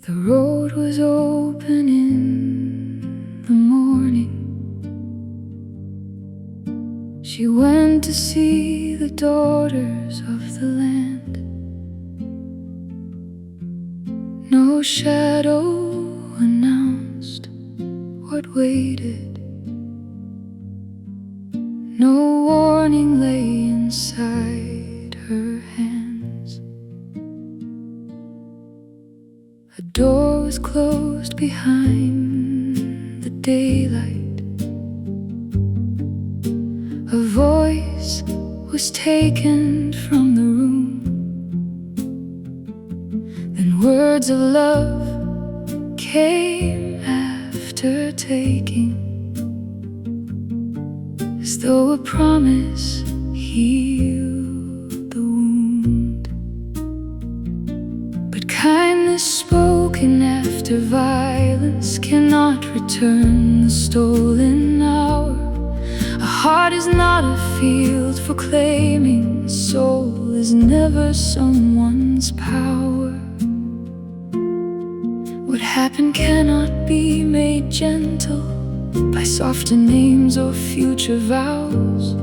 The road was open in the morning. She went to see the daughters of the land. No shadow announced what waited. No warning lay inside her hands. A door was closed behind the daylight. A voice was taken from the room. Then words of love came after taking, as though a promise healed the wound. But kindness spoken after violence cannot return the stolen hour. A heart is not a field for claiming. A soul is never someone's power. What happened cannot be made gentle by softer names or future vows.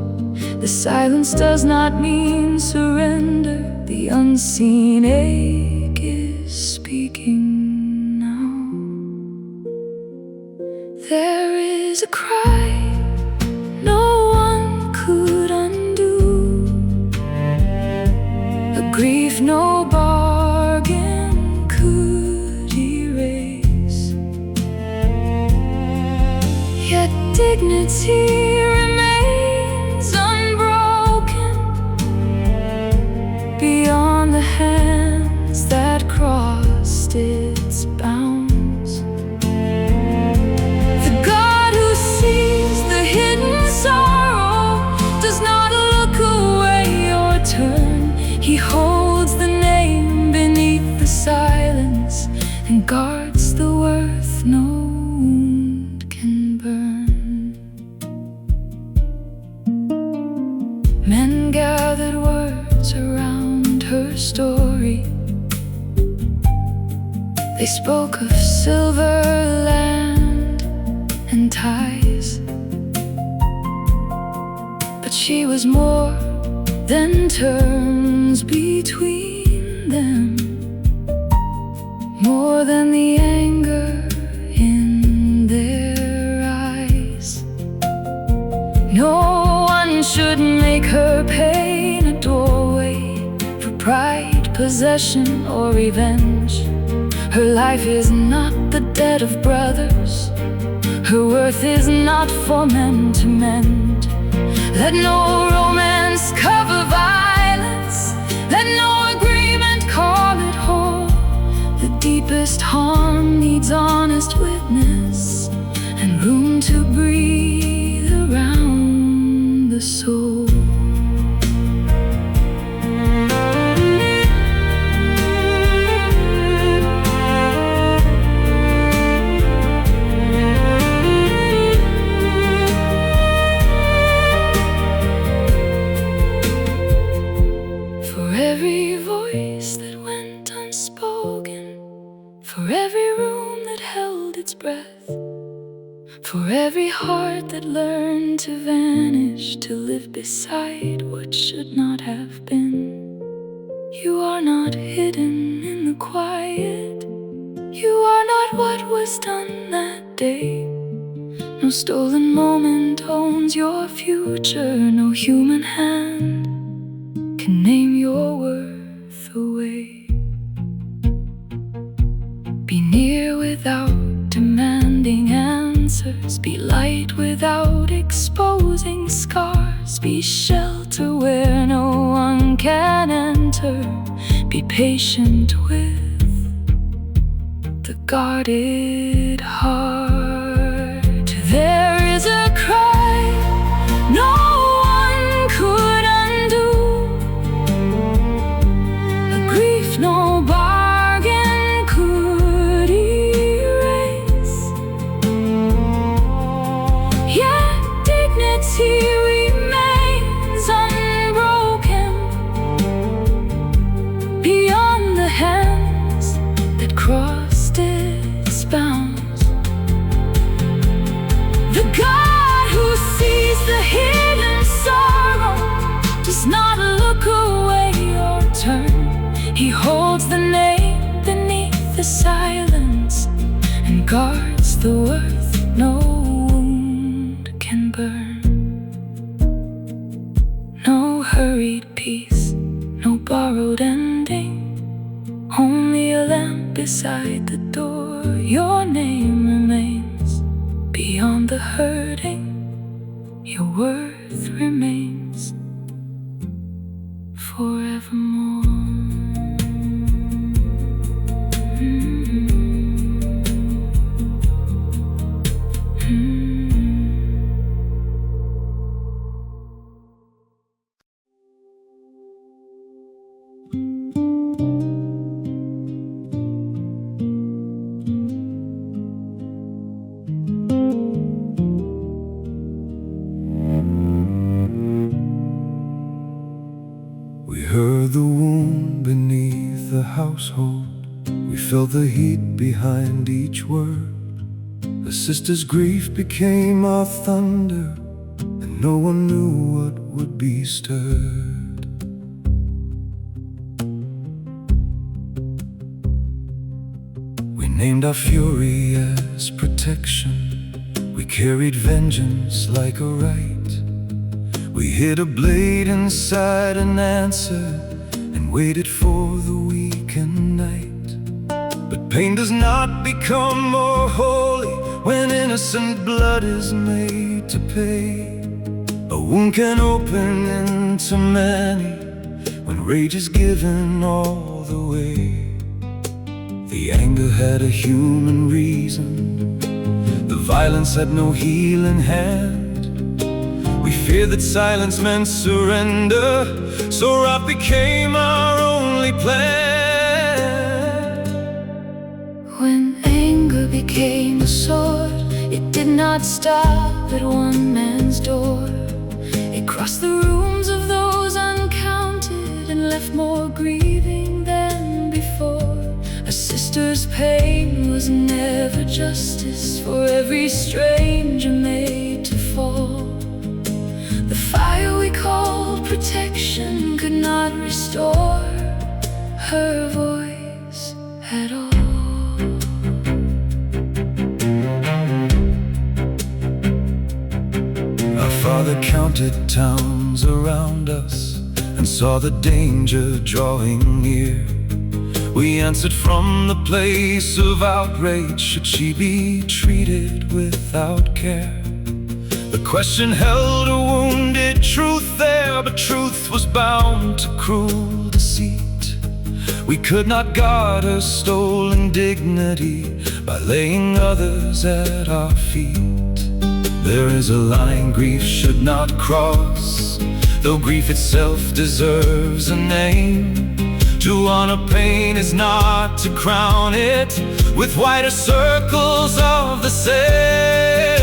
The silence does not mean surrender. The unseen ache is speaking now. There is a cry no one could undo, a grief no bargain could erase. Yet dignity remains unbroken beyond the hands that crossed its bounds. The God who sees the hidden sorrow does not look away or turn. He holds the name beneath the silence and guards the worth no wound can burn. Men gathered words around her story. They spoke of silver, land, and ties. But she was more than terms between them, more than the anger in their eyes. No one should make her pain a doorway for pride, possession, or revenge. Her life is not the debt of brothers. Her worth is not for men to mend. Let no romance cover violence. Let no agreement call it whole. The deepest harm needs honest witness and room to breathe around the soul. For every room that held its breath, for every heart that learned to vanish, to live beside what should not have been. You are not hidden in the quiet. You are not what was done that day. No stolen moment owns your future. No human hand can name your worth away. Be near without demanding answers. Be light without exposing scars. Be shelter where no one can enter. Be patient with the guarded heart. There is a cry no one could undo, a grief no bargain could silence and guards the worth no wound can burn. No hurried peace, no borrowed ending, only a lamp beside the door. Your name remains beyond the hurting, your worth remains forevermore. We heard the wound beneath the household. We felt the heat behind each word. A sister's grief became our thunder, and no one knew what would be stirred. We named our fury as protection. We carried vengeance like a right. We hid a blade inside an answer and waited for the weekend night. But pain does not become more holy when innocent blood is made to pay. A wound can open into many when rage is given all the way. The anger had a human reason, the violence had no healing hand. We feared that silence meant surrender, so wrath became our only plan. When anger became a sword, it did not stop at one man's door. It crossed the rooms of those uncounted and left more grieving than before. A sister's pain was never justice for every stranger made to fall. The fire we called protection could not restore her voice at all. Our father counted towns around us and saw the danger drawing near. We answered from the place of outrage, should she be treated without care? The question held a wounded truth there, but truth was bound to cruel deceit. We could not guard her stolen dignity by laying others at our feet. There is a line grief should not cross, though grief itself deserves a name. To honor pain is not to crown it with wider circles of the same.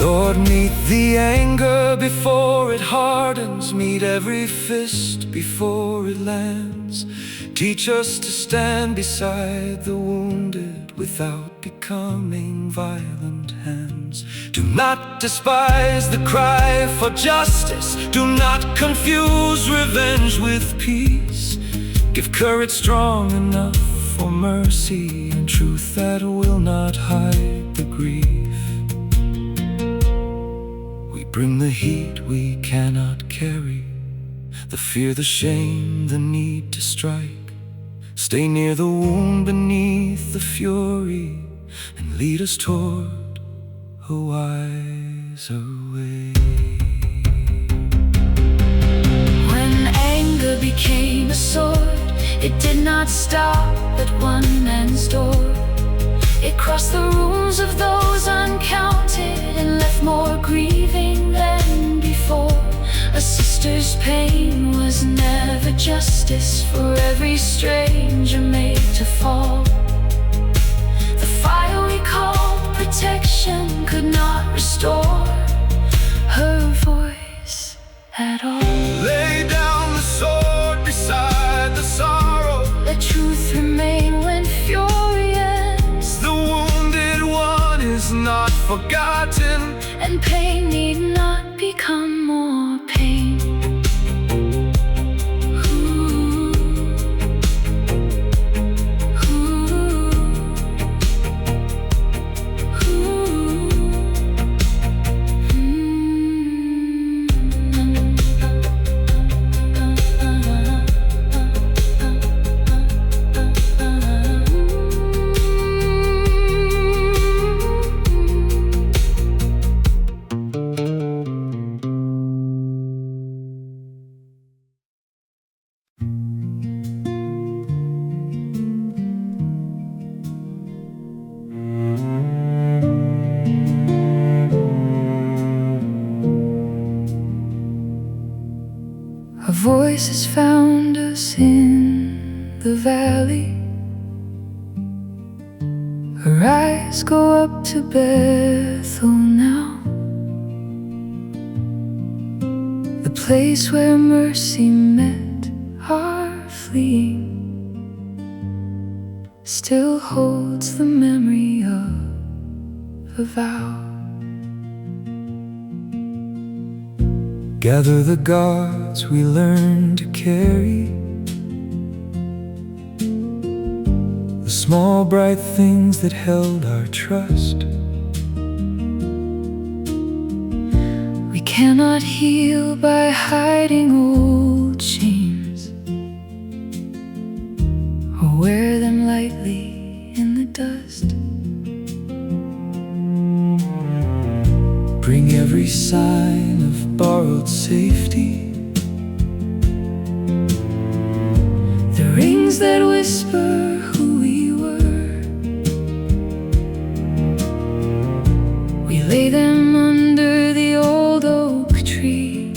Lord, meet the anger before it hardens. Meet every fist before it lands. Teach us to stand beside the wounded without becoming violent hands. Do not despise the cry for justice. Do not confuse revenge with peace. Give courage strong enough for mercy and truth that will not hide the grief. Bring the heat we cannot carry, the fear, the shame, the need to strike. Stay near the wound beneath the fury and lead us toward a wiser way. When anger became a sword, it did not stop at one man's door. It crossed the rooms of those uncounted and left more grieving than before. A sister's pain was never justice for every stranger made to fall. The fire we called forgotten, and pain need not become more pain. Our voices found us in the valley. Our eyes go up to Bethel now, the place where mercy met our fleeing. Still holds the memory of a vow. Gather the gods we learned to carry, the small bright things that held our trust. We cannot heal by hiding old shames, or wear them lightly in the dust. Bring every sign of borrowed safety, the rings that whisper who we were. We lay them under the old oak tree,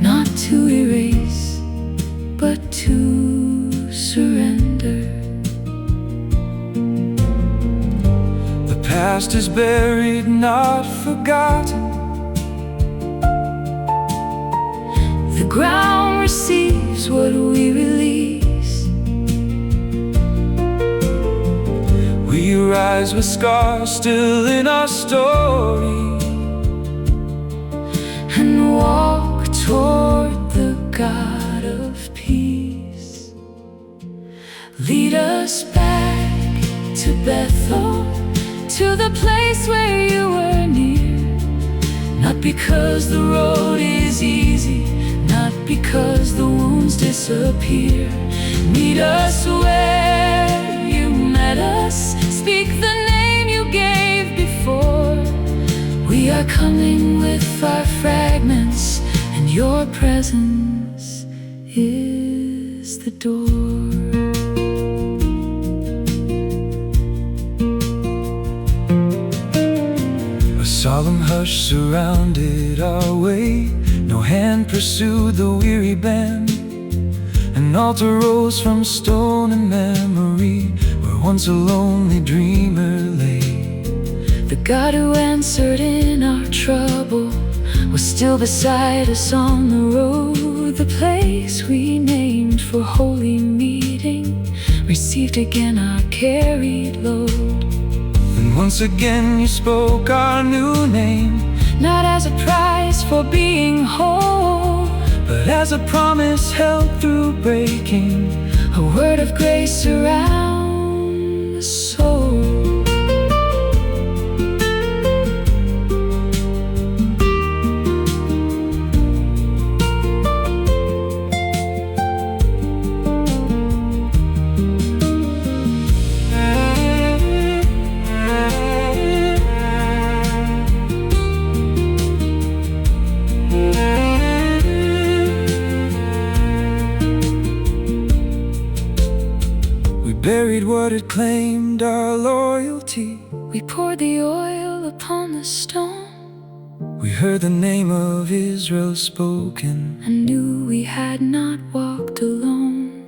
not to erase, but to surrender. the past is buried, not forgotten. The ground receives what we release. We rise with scars still in our story, And walk toward the God of peace. Lead us back to Bethel, to the place where you were near. Not because the road is easy, not because the wounds disappear. Meet us where you met us. Speak the name you gave before. We are coming with our fragments, and your presence is the door. A solemn hush surrounded our way. No hand pursued the weary band. An altar rose from stone and memory, where once a lonely dreamer lay. The God who answered in our trouble was still beside us on the road. The place we named for holy meeting received again our carried load. And once again you spoke our new name, not as a prize for being whole, but as a promise held through breaking. a word of grace around the soul. Buried what had claimed our loyalty. We poured the oil upon the stone. We heard the name of Israel spoken, and knew we had not walked alone.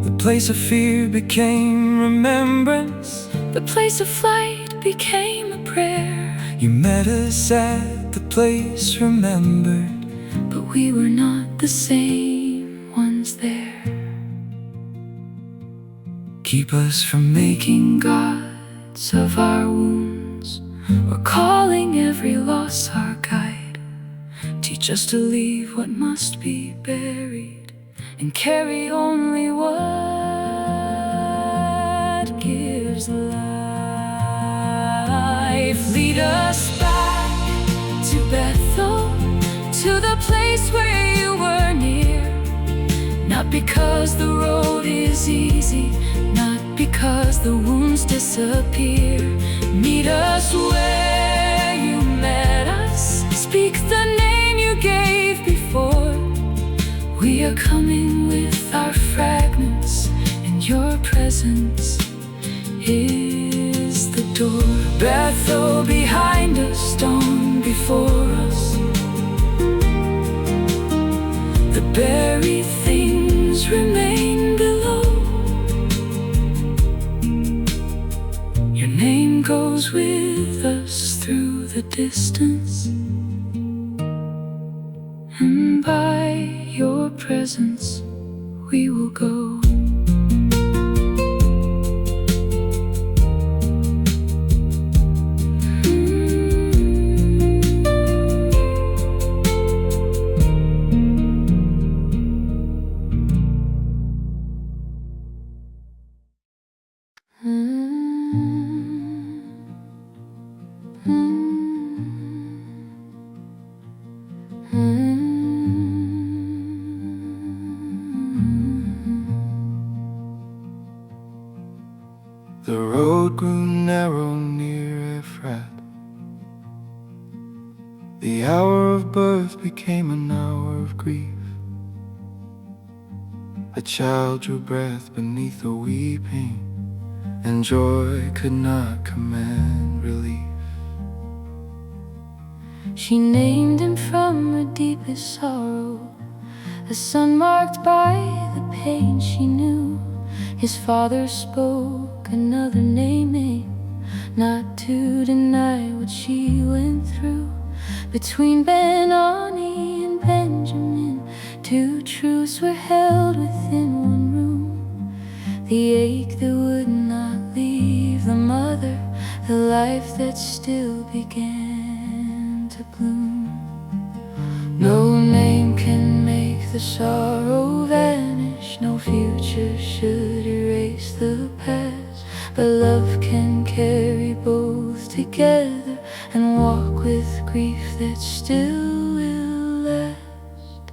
The place of fear became remembrance, The place of flight became a prayer. you met us at the place remembered, but we were not the same ones there. keep us from making Gods of our wounds, We're calling every loss our guide. Teach us to leave what must be buried and carry only what gives life. Lead us back to Bethel, to the place where you were near. Not because the road is easy, not because the wounds disappear. Meet us where you met us. Speak the name you gave before. We are coming with our fragments, and your presence is the door. Bethel behind us, stone before us. The buried things remain below. Your name goes with us through the distance, and by your presence we will go. The road grew narrow near Ephrath. The hour of birth became an hour of grief. A child drew breath beneath the weeping, and joy could not command relief. She named him from her deepest sorrow, a son marked by the pain she knew. His father spoke another name, not to deny what she went through. Between Benoni and Benjamin, two truths were held within one room. The ache that would not leave the mother, the life that still began to bloom. No name can make the sorrow vanish, no future should erase the past, but love can carry both together and walk with grief that still will last.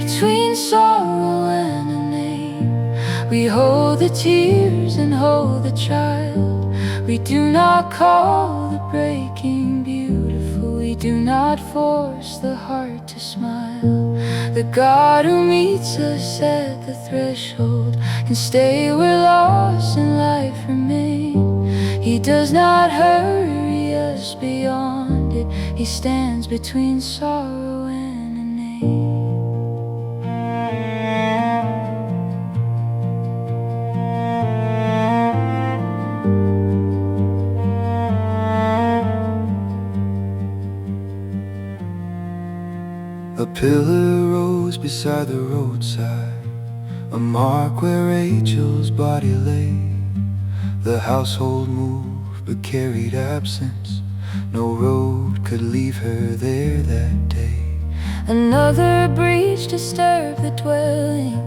Between sorrow and a name, we hold the tears and hold the child. We do not call the breaking beautiful, we do not force the heart to smile. The God who meets us at the threshold can stay where loss and life remain. He does not hurry us beyond it, he stands between sorrow and a name. A pillar rose beside the roadside, a mark where Rachel's body lay. The household moved but carried absence, no road could leave her there that day. Another breach disturbed the dwelling,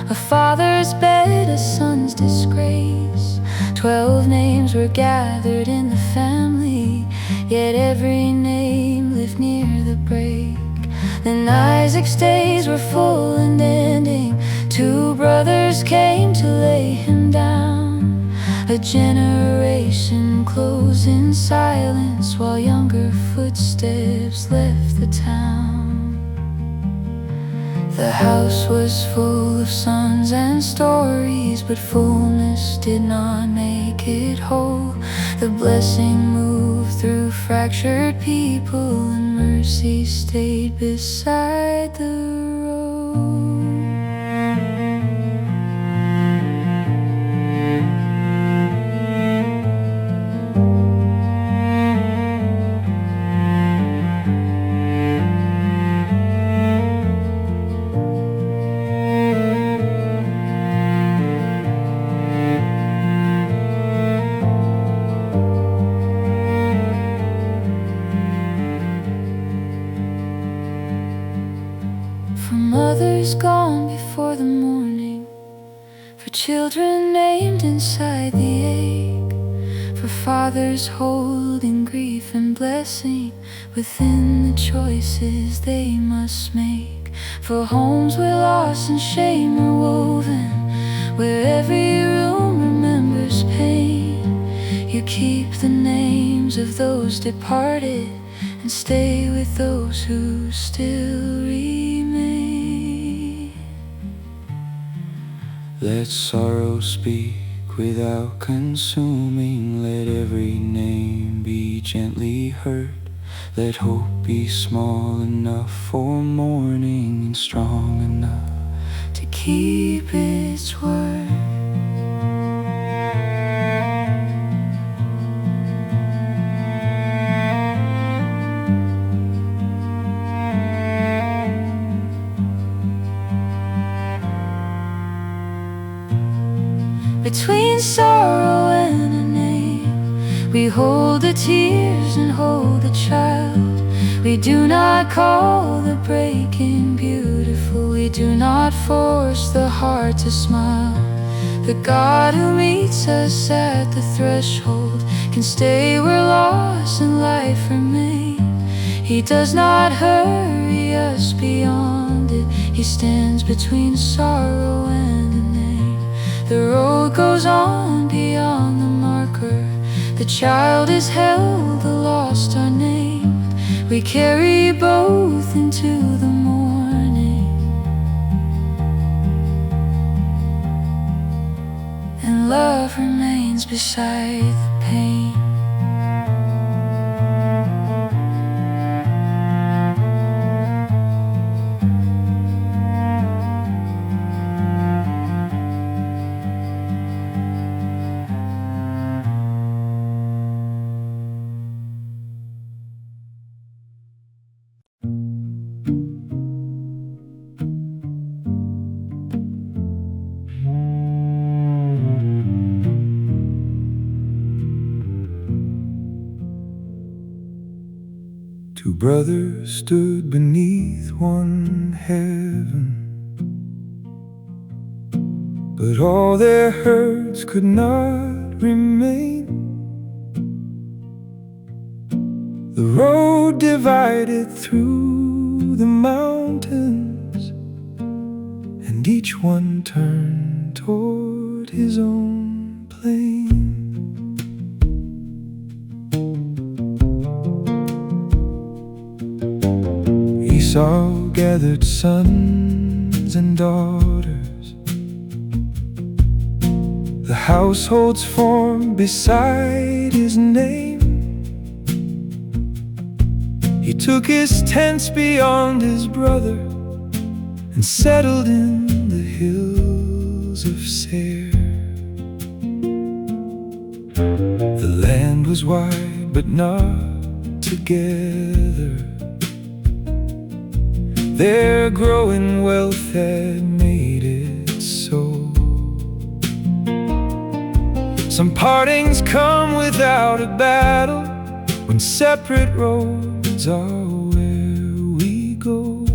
a father's bed, a son's disgrace. 12 names were gathered in the family, yet every name lived near the break. Then Isaac's days were full and ending. 2 brothers came to lay him down. A generation closed in silence, while younger footsteps left the town. The house was full of sons and stories, but fullness did not make it whole. The blessing moved through fractured people, and mercy stayed beside the road. children named inside the egg, for fathers holding grief and blessing within the choices they must make, for homes where loss and shame are woven, where every room remembers pain. You keep the names of those departed and stay with those who still remain. Let sorrow speak without consuming. Let every name be gently heard. Let hope be small enough for mourning and strong enough to keep its word. Between sorrow and a name, we hold the tears and hold the child. We do not call the breaking beautiful. We do not force the heart to smile. The God who meets us at the threshold can stay where loss and life remain. He does not hurry us beyond it. He stands between sorrow and a name. The road goes on beyond the marker. The child is held, the lost are named. We carry both into the morning, and love remains beside the pain. Two brothers stood beneath one heaven, but all their hurts could not remain. The road divided through the mountains, and each one turned toward his own plain. Esau gathered sons and daughters. The households formed beside his name. He took his tents beyond his brother and settled in the hills of Seir. The land was wide but not together. Their growing wealth had made it so. Some partings come without a battle, when separate roads are where we go.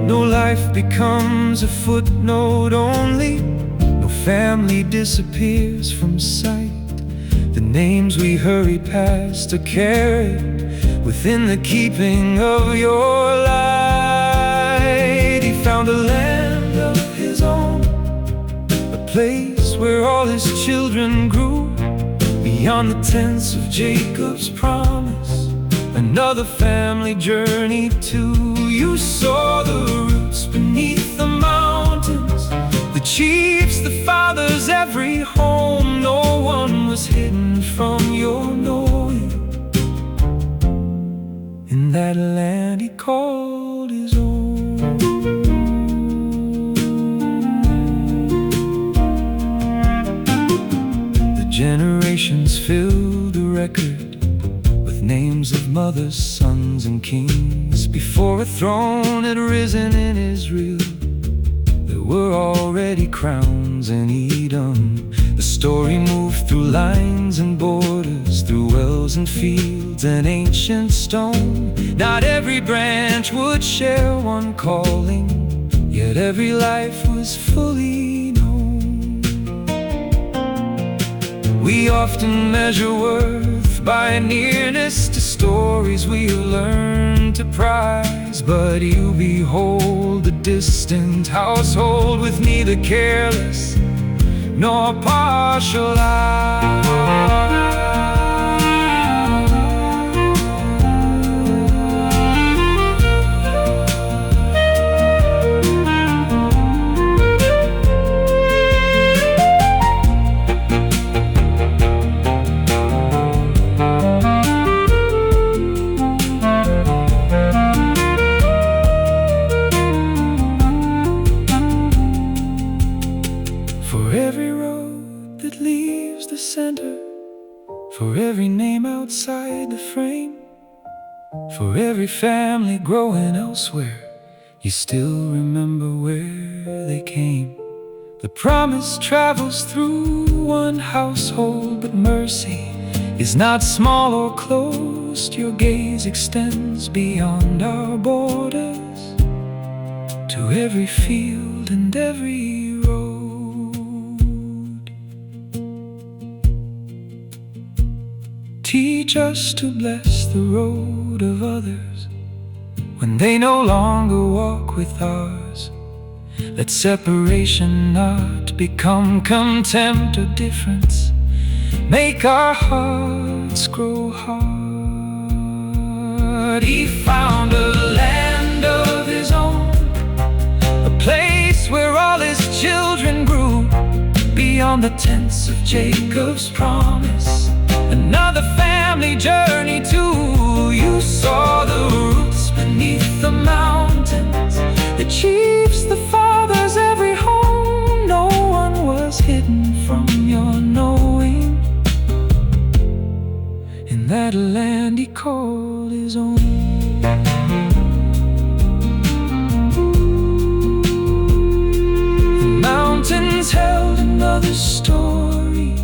No life becomes a footnote only. No family disappears from sight. The names we hurry past are carried within the keeping of your light. He found a land of his own, a place where all his children grew, beyond the tents of Jacob's promise. Another family journey too. You saw the roots beneath the mountains, the chiefs, the fathers, every home. No one was hidden from your knowing. In that land he called his own. The generations filled the record with names of mothers, sons, and kings. Before a throne had risen in Israel, there were already crowns in Edom. The story moved through lines and borders, through wells and fields and ancient stone. Not every branch would share one calling, yet but every life was fully known. We often measure worth by nearness to stories we learned to prize, but you behold the distant household with neither careless nor partial eye. For every name outside the frame, for every family growing elsewhere, you still remember where they came. The promise travels through one household, but mercy is not small or closed. Your gaze extends beyond our borders to every field and every road. Teach us to bless the road of others when they no longer walk with ours. Let separation not become contempt or difference. Make our hearts grow hard. He found a land of his own, a place where all his children grew, beyond the tents of Jacob's promise. Another family journey too. You saw the roots beneath the mountains, the chiefs, the fathers, every home. No one was hidden from your knowing. In that land he called his own. The mountains held another story.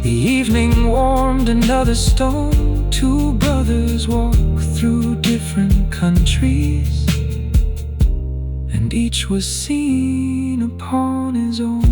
The evening warmed another stone. Two brothers walked through different countries, and each was seen upon his own.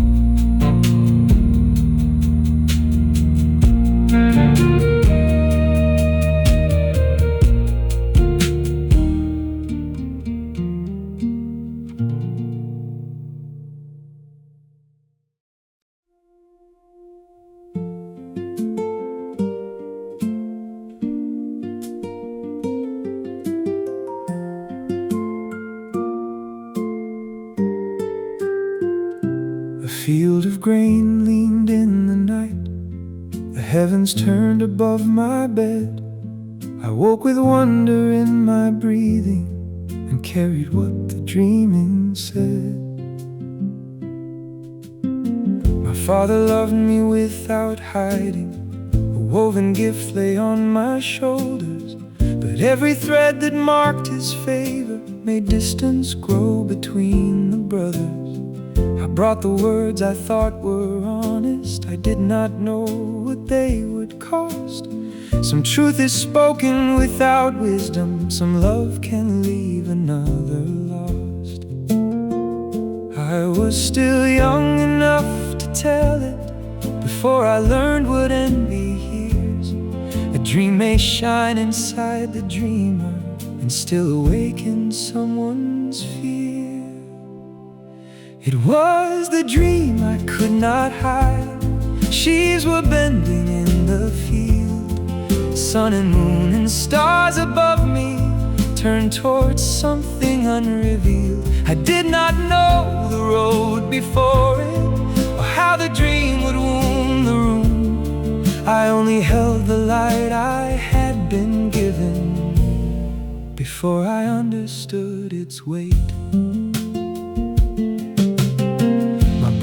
A field of grain leaned in the night. The heavens turned above my bed. I woke with wonder in my breathing and carried what the dreaming said. My father loved me without hiding. A woven gift lay on my shoulders, but every thread that marked his favor made distance grow between the brothers. I brought the words I thought were honest. I did not know what they would cost. Some truth is spoken without wisdom. Some love can leave another lost. I was still young enough to tell it before I learned what envy hears. A dream may shine inside the dreamer and still awaken someone's fear. It was the dream I could not hide. Sheaves were bending in the field. Sun and moon and stars above me turned towards something unrevealed. I did not know the road before it, or how the dream would wound the room. I only held the light I had been given before I understood its weight.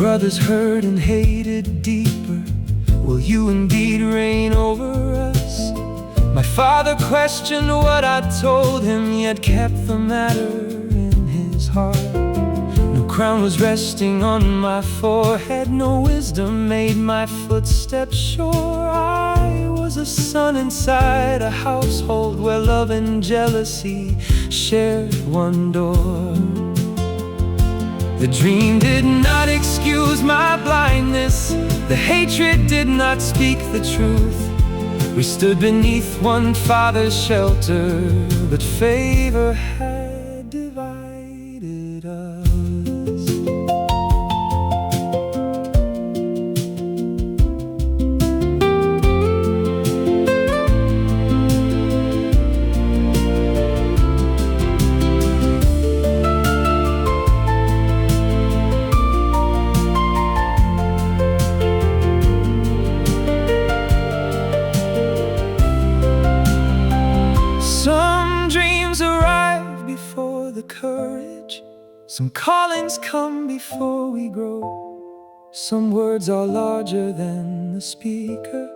Brothers heard and hated deeper. Will you indeed reign over us? My father questioned what I told him, yet kept the matter in his heart. No crown was resting on my forehead. No wisdom made my footsteps sure. I was a son inside a household where love and jealousy shared one door. The dream did not excuse my blindness. The hatred did not speak the truth. We stood beneath one father's shelter, but favor had divided us. Courage. Some callings come before we grow. Some words are larger than the speaker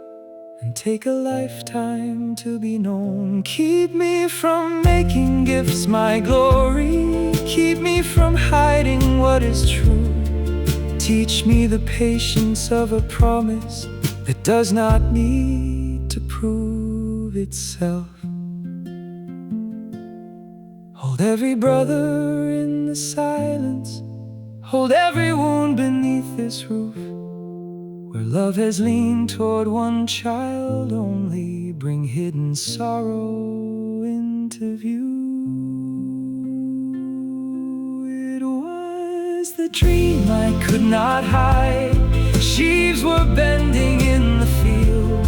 and take a lifetime to be known. Keep me from making gifts my glory. Keep me from hiding what is true. Teach me the patience of a promise that does not need to prove itself. Hold every brother in the silence. Hold every wound beneath this roof. Where love has leaned toward one child only, bring hidden sorrow into view. It was the dream I could not hide. Sheaves were bending in the field.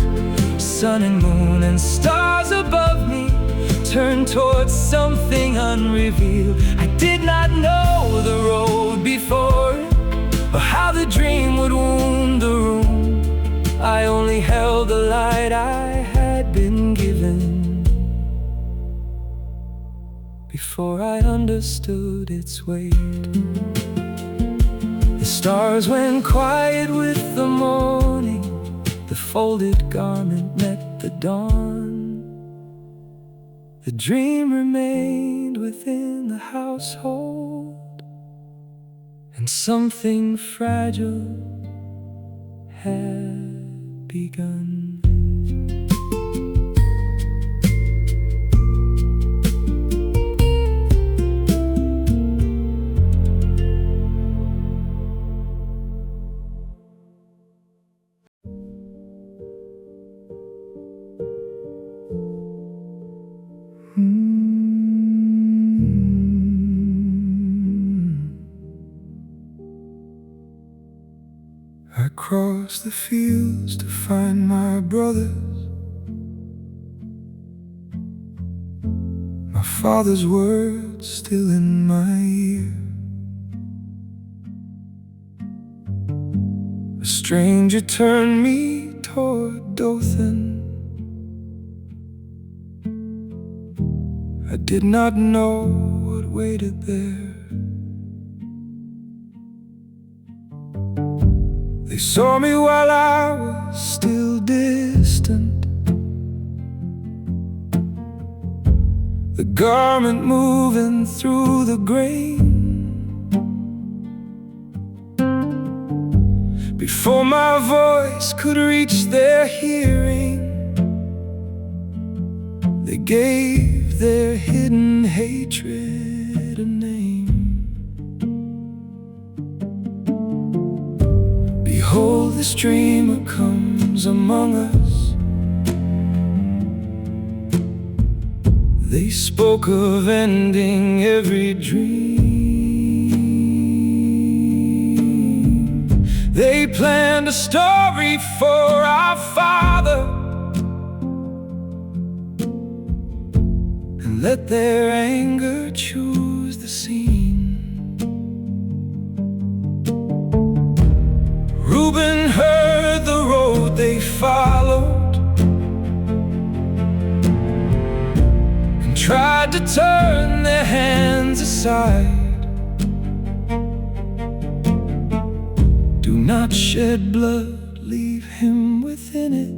Sun and moon and stars above me turned towards something unrevealed. I did not know the road before it, or how the dream would wound the room. I only held the light I had been given before I understood its weight. The stars went quiet with the morning. The folded garment met the dawn. The dream remained within the household, and something fragile had begun. I crossed the fields to find my brothers. My father's words still in my ear. A stranger turned me toward Dothan. I did not know what waited there. They saw me while I was still distant. The garment moving through the grain. Before my voice could reach their hearing, they gave their hidden hatred a name. Behold, this dreamer comes among us. They spoke of ending every dream. They planned a story for our father, and let their anger choose the scene. Reuben heard the road they followed and tried to turn their hands aside. Do not shed blood, leave him within it.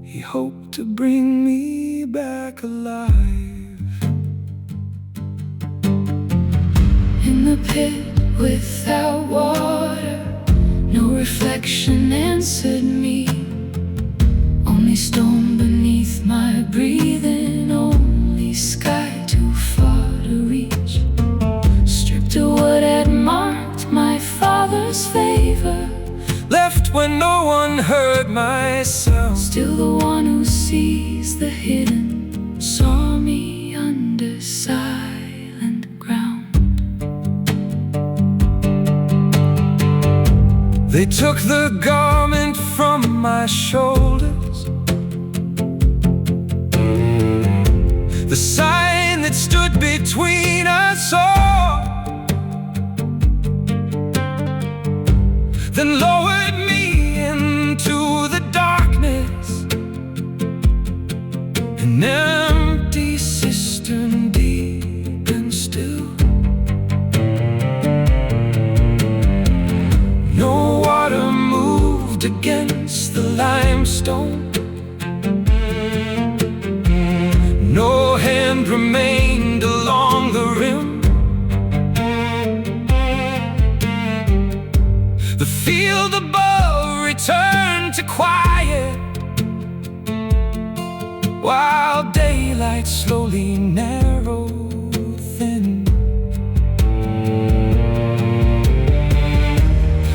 He hoped to bring me back alive. In the pit without water, no reflection answered me. Only stone beneath my breathing, only sky too far to river, left when no one heard my sound. still the one who sees the hidden saw me under silent ground. They took the garment from my shoulders, the sign that stood between us all, then lowered me into the darkness, an empty cistern deep and still. No water moved against the limestone, no hand remained along the rim. The field above returned to quiet, while daylight slowly narrowed thin.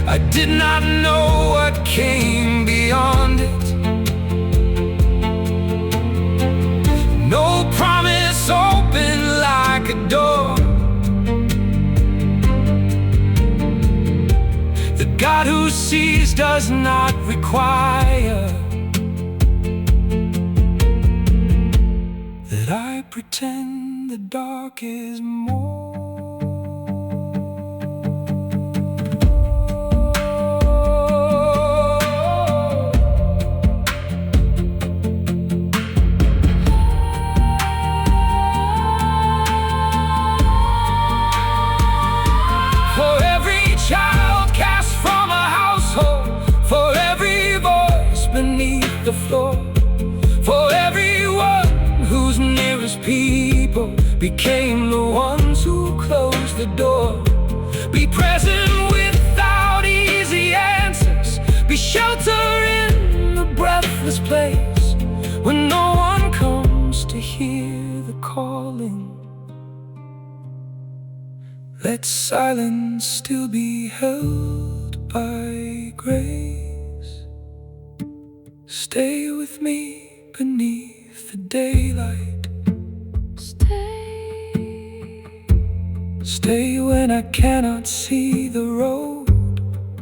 I did not know what came beyond it. No promise opened like a door. The God who sees does not require that I pretend the dark is more. The floor, for everyone whose nearest people became the ones who closed the door. Be present without easy answers, be shelter in the breathless place when no one comes to hear the calling. Let silence still be held by grace. Stay with me beneath the daylight. Stay when I cannot see the road.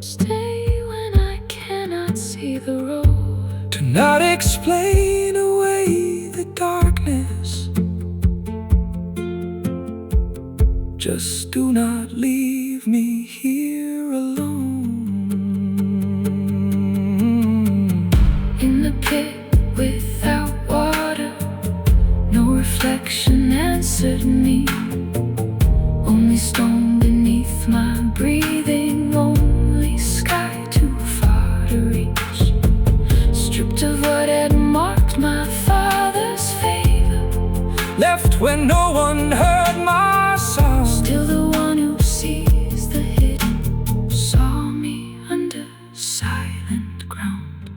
Stay when I cannot see the road. Do not explain away the darkness. Just do not leave me here alone. In the pit without water, no reflection answered me. Only stone beneath my breathing, only sky too far to reach. Stripped of what had marked my father's favor, left when no one heard my sound. still the one who sees the hidden saw me under silent ground.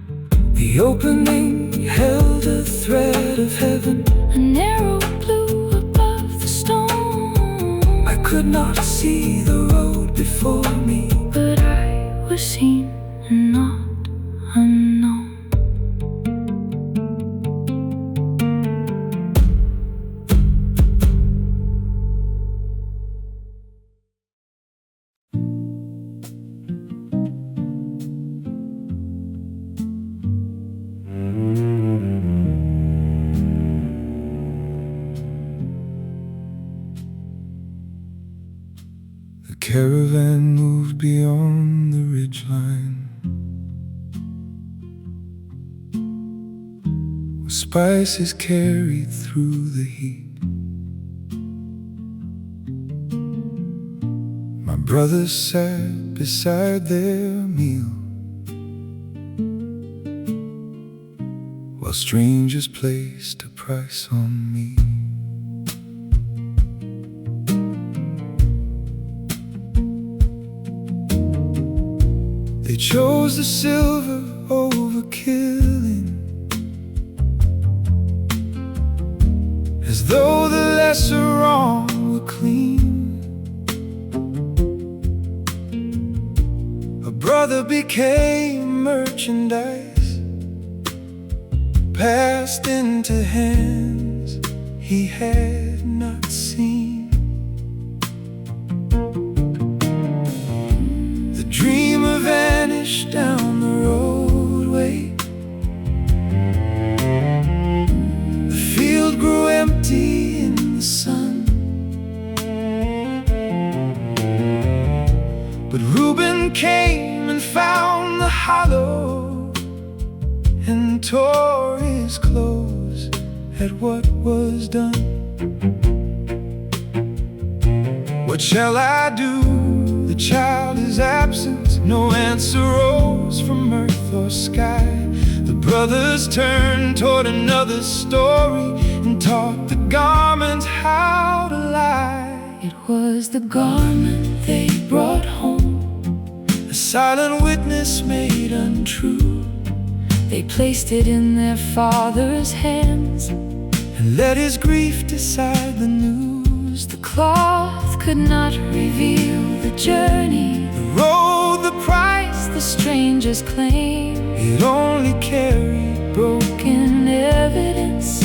The opening held a thread of heaven, An arrow blue above the stone. I could not see the road before me, but I was seen and not unknown. the caravan moved beyond the ridgeline, with spices carried through the heat. My brothers sat beside their meal, while strangers placed a price on me. They chose the silver over killing, as though the lesser wrong were clean. A brother became merchandise, passed into hands he had not seen. The dreamer vanished down the roadway. The field grew empty in the sun. But Reuben came and found the hollow and tore his clothes at what was done. What shall I do? The child is absent. No answer rose from earth or sky. The brothers turned toward another story and taught the garment how to lie. It was the garment they brought home, a silent witness made untrue. they placed it in their father's hands and let his grief decide the news. The cloth could not reveal the journey, The road, the price, the stranger's claim, it only carried broken evidence,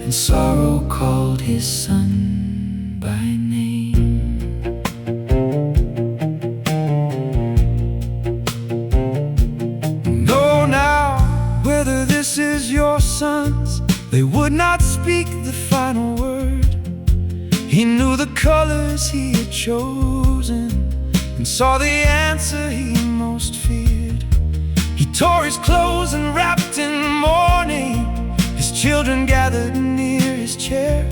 and sorrow called his son by name. Know now whether this is your son's. They would not speak the final word. He knew the colors he had chosen and saw the answer he most feared. He tore his clothes and wrapped in mourning. His children gathered near his chair,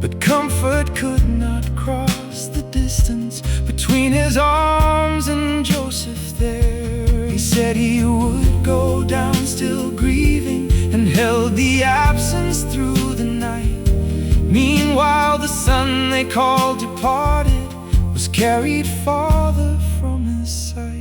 but comfort could not cross the distance between his arms and Joseph there. He said he would go down still grieving, and held the absence through the night. Meanwhile the son they called departed, was carried farther from his sight.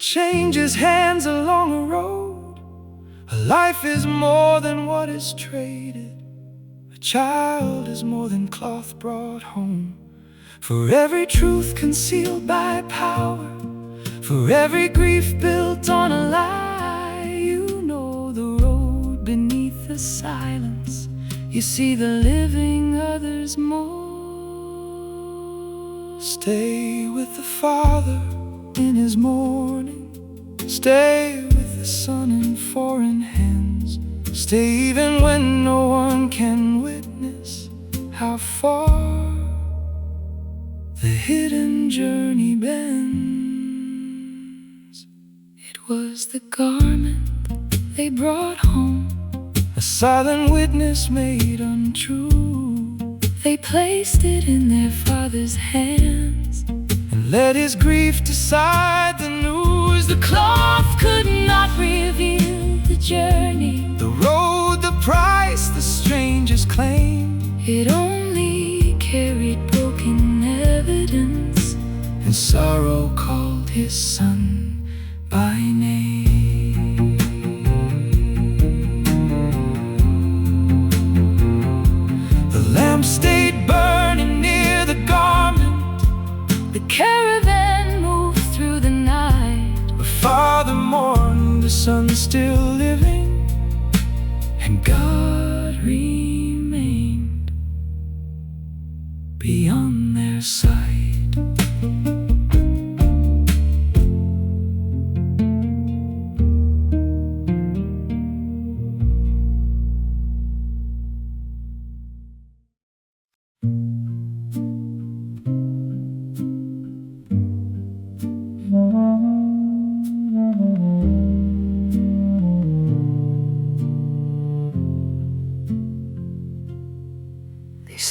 Changes hands along a road. A life is more than what is traded. A child is more than cloth brought home. For every truth concealed by power, for every grief built on a lie, you know the road beneath the silence. You see the living others more. Stay with the Father in his mourning. Stay with the son in foreign hands. Stay even when no one can witness how far the hidden journey bends. It was the garment they brought home, a silent witness made untrue. they placed it in their father's hands and let his grief decide the news. The cloth could not reveal the journey, the road, the price, the stranger's claim. it only carried broken evidence, and sorrow called his son by name. The lamp stayed burning near the garment. the caravan moved through the night. Father mourned, the son still living, and God remained beyond their sight.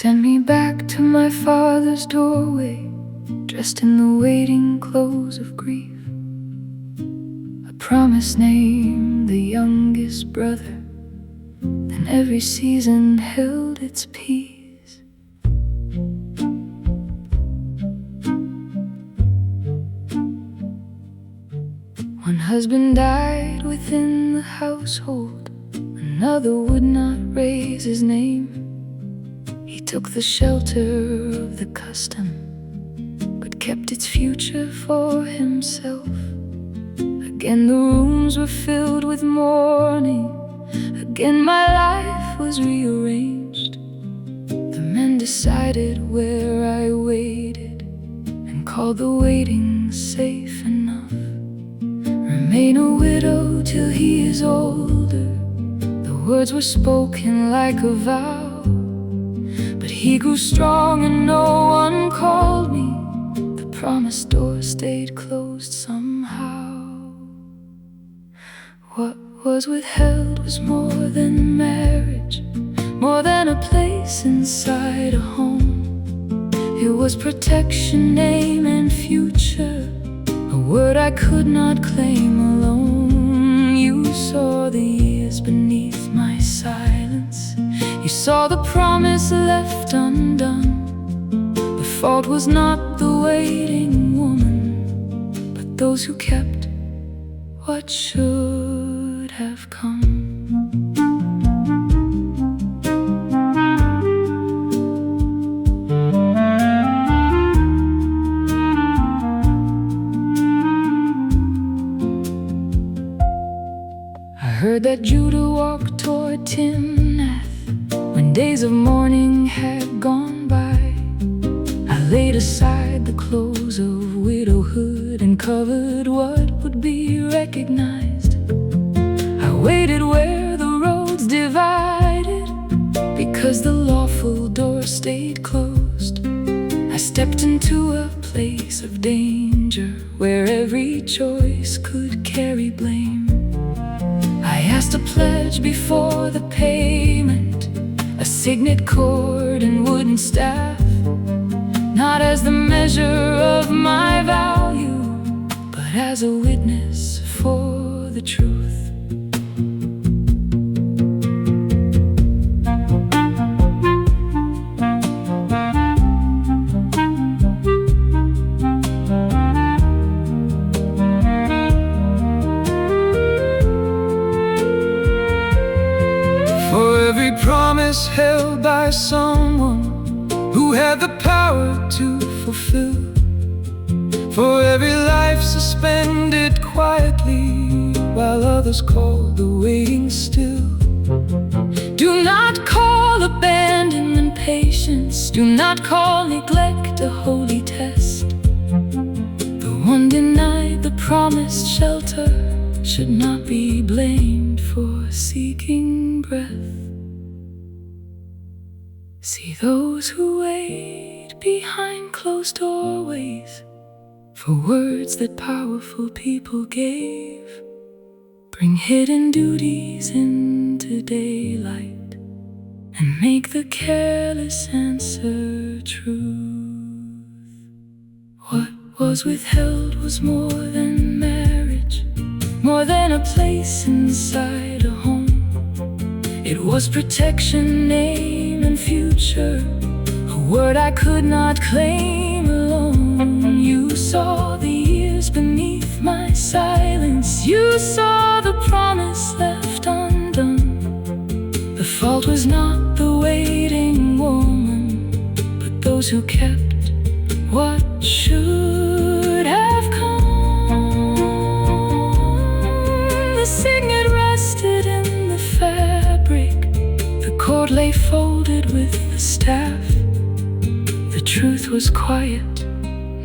sent me back to my father's doorway, dressed in the waiting clothes of grief. A promise named the youngest brother, then every season held its peace. One husband died within the household, another would not raise his name. He took the shelter of the custom, but kept its future for himself. Again the rooms were filled with mourning, again my life was rearranged. The men decided where I waited, and called the waiting safe enough. Remain a widow till he is older, the words were spoken like a vow. But he grew strong and no one called me, the promised door stayed closed somehow. What was withheld was more than marriage, more than a place inside a home. It was protection, name and future, a word I could not claim alone. You saw the years beneath my silence, you saw the promise left undone. The fault was not the waiting woman, but those who kept what should have come. I heard that Judah walked toward Timnath when days of mourning had gone by. I laid aside the clothes of widowhood and covered what would be recognized. I waited where the roads divided, because the lawful door stayed closed. I stepped into a place of danger, where every choice could carry blame. I asked a pledge before the payment, a signet cord and wooden staff, not as the measure of my value, but as a witness for the truth. For every promise held by someone who had the power to fulfill, for every life suspended quietly while others called the waiting still. Do not call abandonment patience, do not call neglect a holy test. The one denied the promised shelter should not be blamed for seeking breath. See those who wait behind closed doorways for words that powerful people gave. Bring hidden duties into daylight and make the careless answer truth. What was withheld was more than marriage, more than a place inside a home. It was protection, name and future, a word I could not claim alone. You saw the years beneath my silence, you saw the promise left undone. The fault was not the waiting woman, but those who kept what should have come. The signet rested in the fabric, the cord lay folded with the staff. The truth was quiet,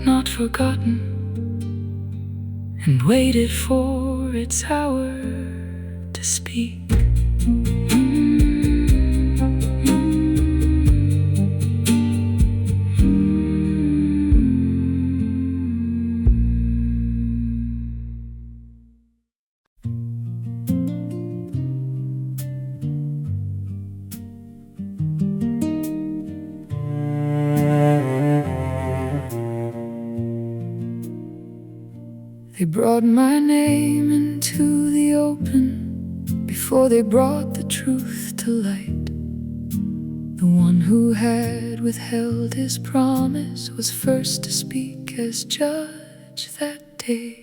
not forgotten, and waited for its hour to speak. They brought my name into the open before they brought the truth to light. The one who had withheld his promise was first to speak as judge that day.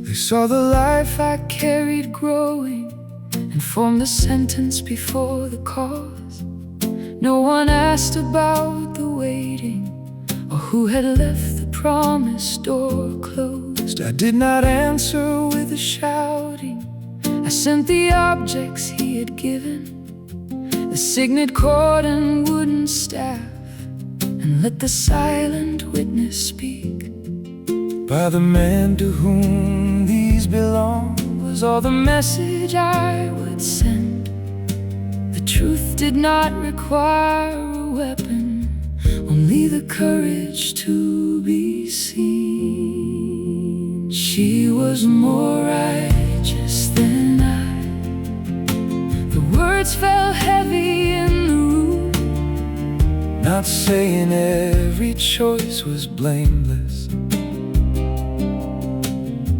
They saw the life I carried growing and formed a sentence before the cause. No one asked about the waiting or who had left the promised door closed. I did not answer with a shouting. I sent the objects he had given, the signet cord and wooden staff, and let the silent witness speak. By the man to whom these belong was all the message I would send. The truth did not require a weapon, only the courage to be seen. She was more righteous than I. The words fell heavy in the room, not saying every choice was blameless,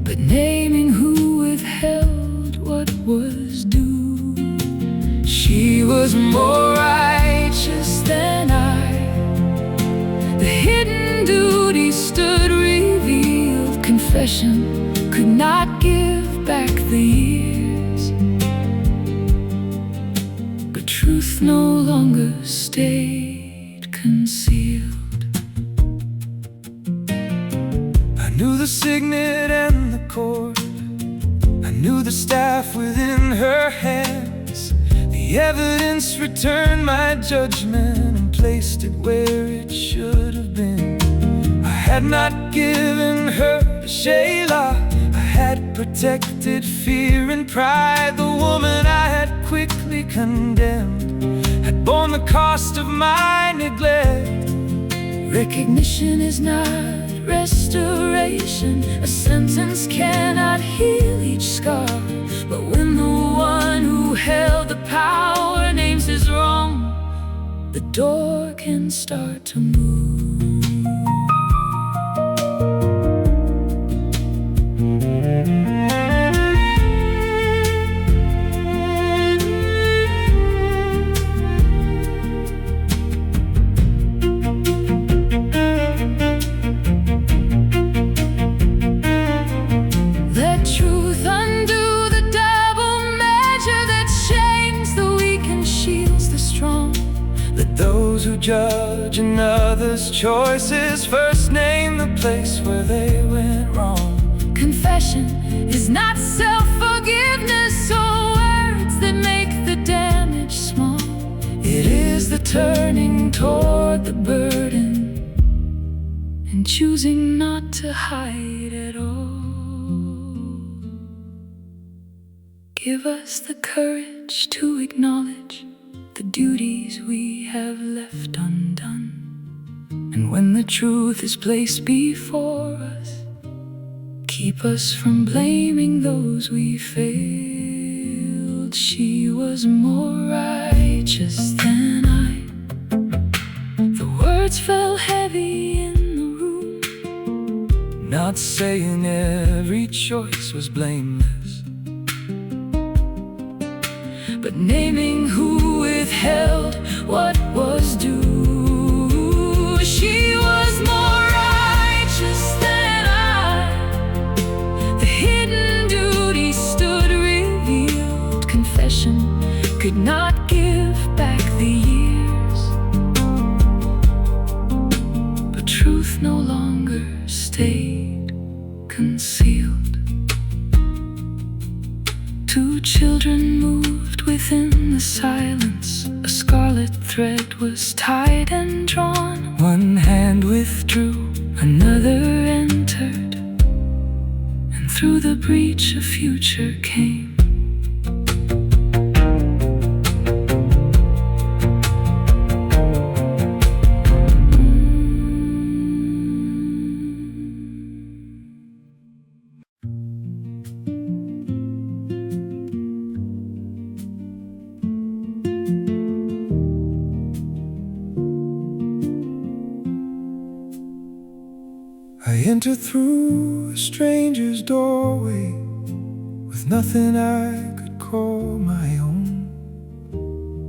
but naming who withheld what was due. She was more righteous than I. The hidden duty stood revealed. Confession could not give back the years, but truth no longer stayed concealed. I knew the signet and the cord, I knew the staff within her hands. The evidence returned my judgment and placed it where it should have been. I had not given her a Shayla, I had protected fear and pride. The woman I had quickly condemned had borne the cost of my neglect. Recognition is not restoration. A sentence cannot heal each scar, but when the one who held the power names his wrong, the door can start to move. Let truth undo the double measure that shames the weak and shields the strong. Let those who judge another's choices first name the place where they went wrong. Confession is not self-forgiveness or words that make the damage small. It is the turning toward the burden and choosing not to hide at all. Give us the courage to acknowledge the duties we have left undone. And when the truth is placed before us, keep us from blaming those we failed. She was more righteous than I. The words fell heavy in the room, Not saying every choice was blameless, but naming who withheld what was due. She was more righteous than I. The hidden duty stood revealed. Confession could not give back the years, but truth no longer stayed concealed. Two children moved within the silence. A scarlet thread was tied and drawn. one hand withdrew, Another entered, and through the breach a future came. I enter through a stranger's doorway with nothing I could call my own.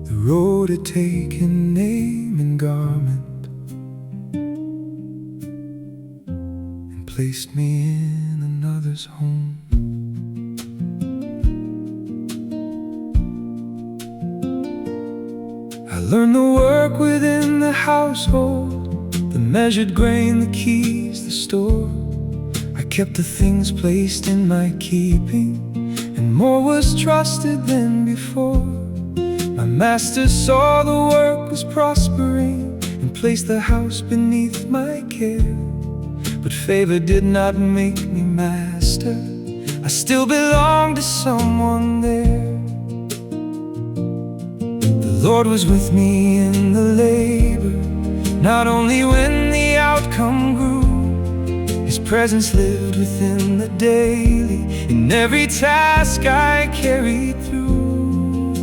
The road had taken name and garment and placed me in another's home. I learned the work within the household, the measured grain, the keys, the store. I kept the things placed in my keeping, and more was trusted than before. My master saw the work was prospering and placed the house beneath my care. But favor did not make me master. I still belong to someone there. The Lord was with me in the labor, not only when the outcome grew. His presence lived within the daily, in every task I carried through.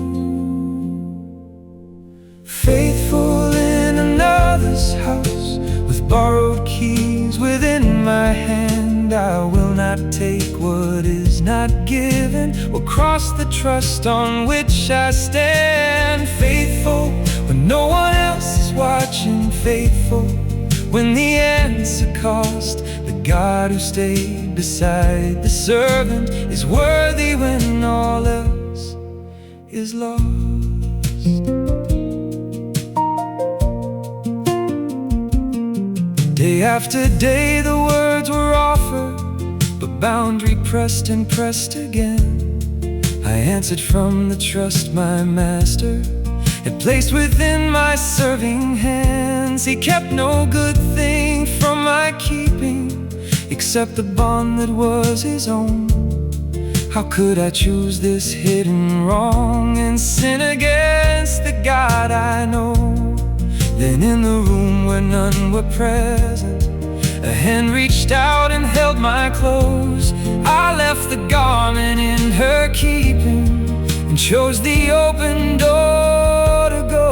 Faithful in another's house, with borrowed keys within my hand, I will not take what is not given, or cross the trust on which I stand. Faithful when no one else is watching, faithful when the answer cost. The God who stayed beside the servant is worthy when all else is lost. Day after day the words were offered, but boundary pressed and pressed again. I answered from the trust my master had placed within my serving hands. He kept no good thing from my keeping, except the bond that was his own. How could I choose this hidden wrong and sin against the God I know? Then in the room where none were present, a hand reached out and held my clothes. I left the garment in her keeping and chose the open door to go.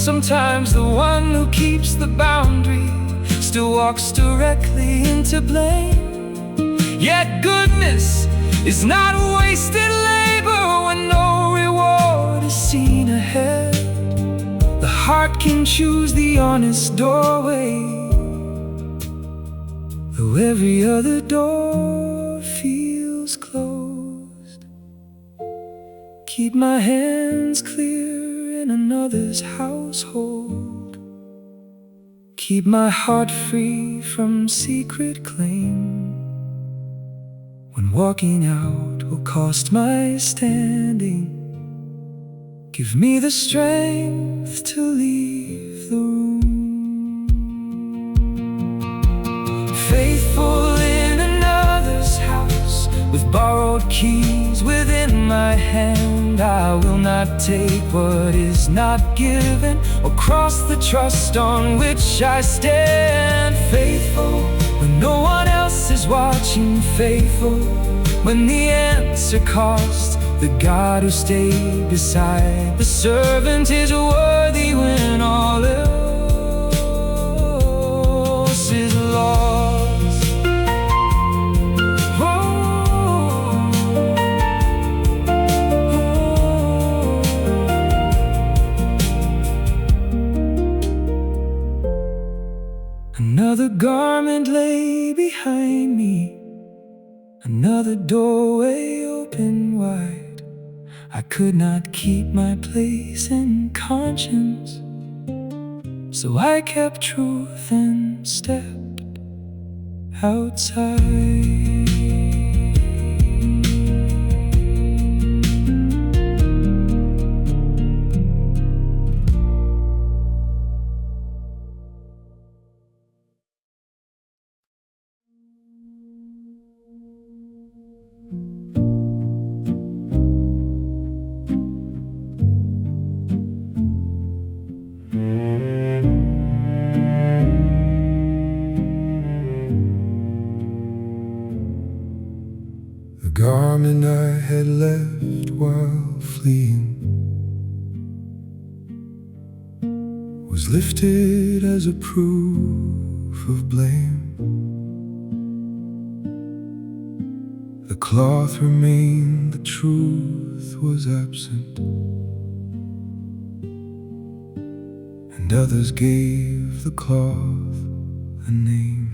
Sometimes the one who keeps the boundary still walks directly into blame. Yet goodness is not wasted labor when no reward is seen ahead. The heart can choose the honest doorway, though every other door feels closed. Keep my hands clear in another's household. Keep my heart free from secret claim. When walking out will cost my standing, give me the strength to leave the room. Faithful in another's house, with borrowed keys within my hand, I will not take what is not given, or cross the trust on which I stand. Faithful when no one else is watching, faithful when the answer cost. The God who stayed beside the servant is worthy when all else is lost. Another garment lay behind me, another doorway open wide. I could not keep my place in conscience, so I kept truth and stepped outside. fleeing was lifted as a proof of blame. The cloth remained, the truth was absent, and others gave the cloth a name.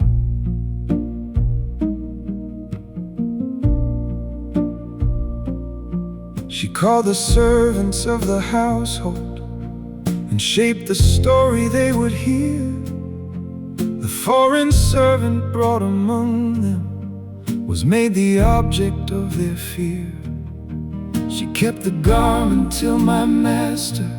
She called the servants of the household and shaped the story they would hear. The foreign servant brought among them was made the object of their fear. She kept the garment till my master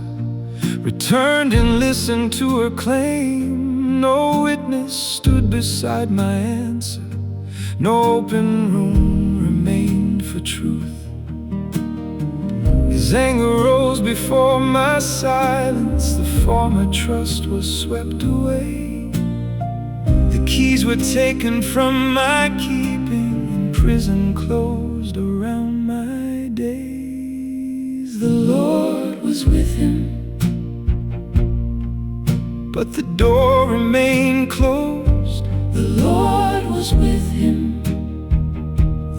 returned and listened to her claim. No witness stood beside my answer, no open room remained for truth. His anger rose before my silence, the former trust was swept away. The keys were taken from my keeping, and prison closed around my days. The Lord was with him, but the door remained closed. The Lord was with him,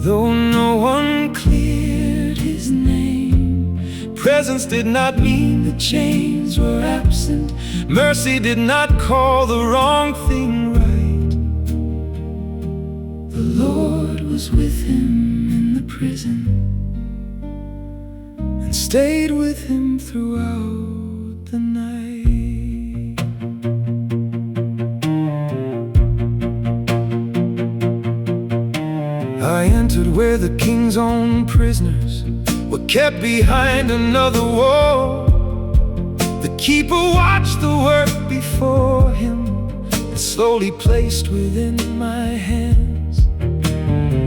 though no one cleared his name. Presence did not mean the chains were absent. Mercy did not call the wrong thing right. The Lord was with him in the prison and stayed with him throughout the night. I entered where the king's own prisoners were kept behind another wall. The keeper watched the work before him and slowly placed within my hands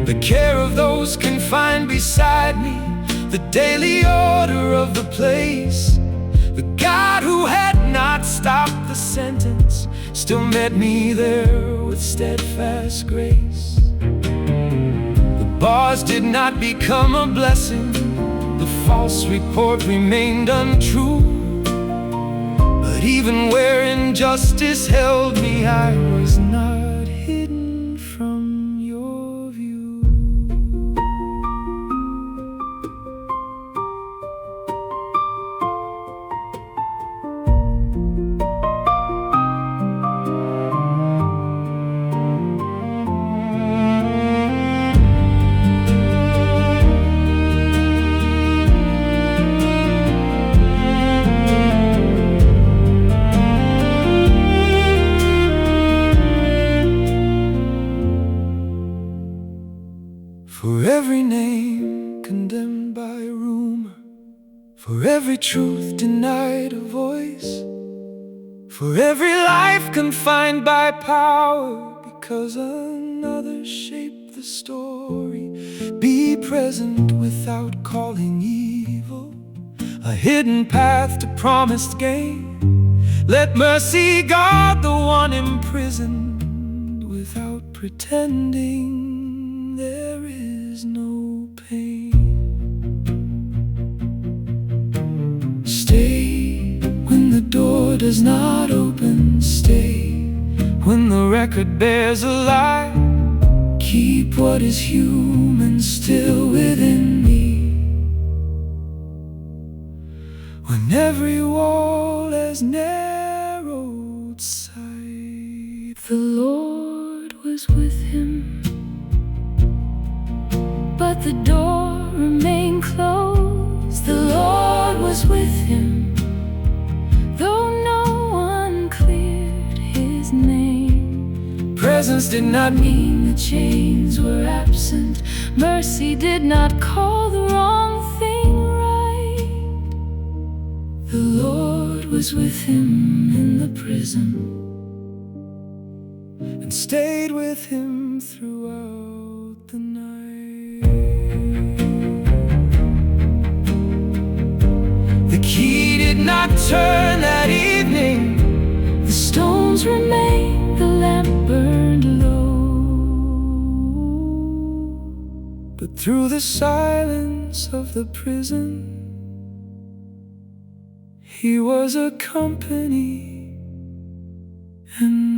the care of those confined beside me, the daily order of the place. The God who had not stopped the sentence still met me there with steadfast grace. The bars did not become a blessing, the false report remained untrue. But even where injustice held me, I was not hidden from your view. For every name condemned by rumor, for every truth denied a voice, for every life confined by power, because another shaped the story. Be present without calling evil, a hidden path to promised gain. Let mercy guard the one imprisoned without pretending there is no pain. Stay when the door does not open. Stay when the record bears a lie. Keep what is human still within me, when every wall has narrowed sight. The Lord was with him, but the door remained closed. The Lord was with him, though no one cleared his name. Presence did not mean the chains were absent. Mercy did not call the wrong thing right. The Lord was with him in the prison and stayed with him throughout the night. The key did not turn that evening. The stones remained, the lamp burned low. But through the silence of the prison, He was a company and